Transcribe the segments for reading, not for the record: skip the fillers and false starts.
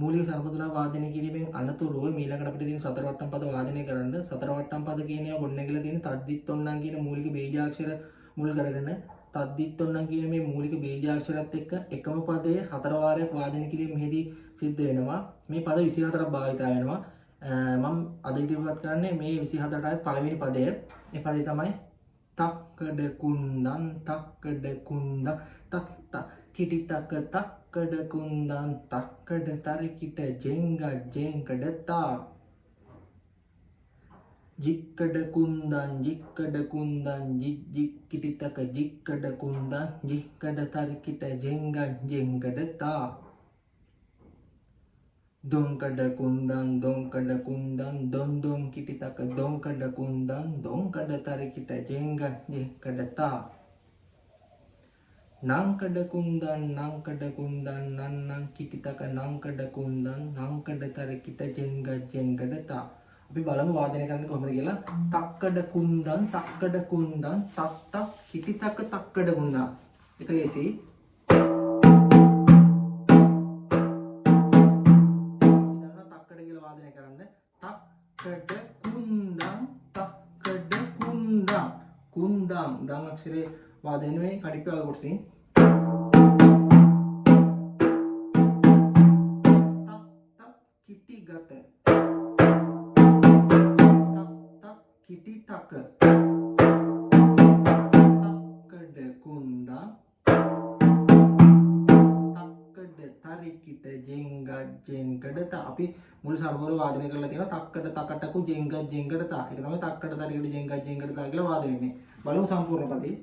මූලික සරපතුලා වාදනය කිරීමෙන් අනතුරුව ඊළඟට අපිට තියෙන සතර වට්ටම් පද වාදනය කරන්න. සතර වට්ටම් පද කියන ඒවා ගොඩනැගිලා තියෙන තද්දිත්තොන්නම් කියන මූලික බීජාක්ෂර මුල් කරගෙන තද්දිත්තොන්නම් කියන මේ මූලික බීජාක්ෂරات එක්ක එකම පදයේ 4 වාරයක් වාදනය කිරීම මෙහිදී සිද්ධ වෙනවා. මේ පද 24ක් භාවිත වෙනවා. මම අද ඉදිරිපත් කරන්නේ මේ 24ට අයත් පළවෙනි පදය. මේ පදේ තමයි තක්කඩ කුන්දන් තක්කඩ කුන්ද තක්ත කිටි තක තක්කඩ කුන්දන් තක්කඩ තරිකිට ජෙංග ජෙංකඩ තා जिक्कड कुंदन जिक्कड कुंदन जिक जिक किटी तक जिक्कड कुंदन जिक्कड तरिकिट जेंग जेंगड ता दोंकड कुंदन दोंकड कुंदन दों दों किटी तक दोंकड कुंदन दोंकड तरिकिट जेंग जेंगड ता नांकड कुंदन नांकड कुंदन नन नन किटी तक नांकड कुंदन नांकड तरिकिट जेंग जेंगड ता අපි බලමු වාදනය කරන්නේ කොහොමද කියලා. තක්කඩ කුන්දන් තක්කඩ කුන්දන් තක් තක් කිටි තක තක්කඩ කුන්දන්. ඒක ලේසි. ඉතින් තක්කඩ කියලා වාදනය කරන්න. තක්කඩ කුන්දන් තක්කඩ කුන්දන් කුන්දන් දන් අක්ෂරේ වාදනය නෙමෙයි කඩිප්පල කොටසින්. තක් තක් කිටි ගත किटी तक तक्कड कुंदा तक्कड तरिकिट जेंग जेंगड ता අපි මුල් සමවල වාදනය කරලා තියෙනවා තක්කඩ තකටකු ජෙංග ජෙංගඩ තා. ඒක තමයි තක්කඩ තරිකිට ජෙංග ජෙංගඩ තා කියලා වාදනය වෙන්නේ. බලමු සම්පූර්ණ පදේ.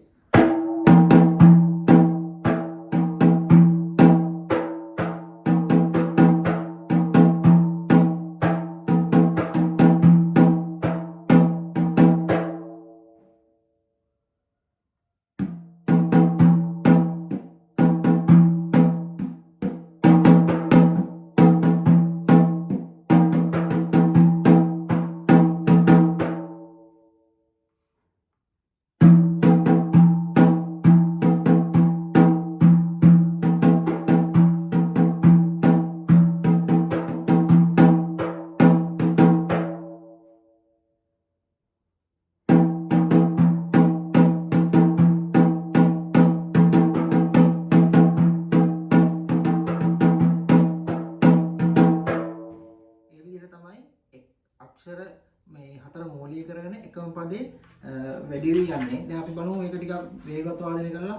අක්ෂර මේ හතර මූලික කරගෙන එකම පදේ වැඩි වී යන්නේ. දැන් අපි බලමු මේක ටිකක් වේගවත් වාදනය කරලා.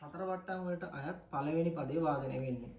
සතර වට්ටම් වලට අයත් පළවෙනි පදේ වාදනය වෙන්නේ.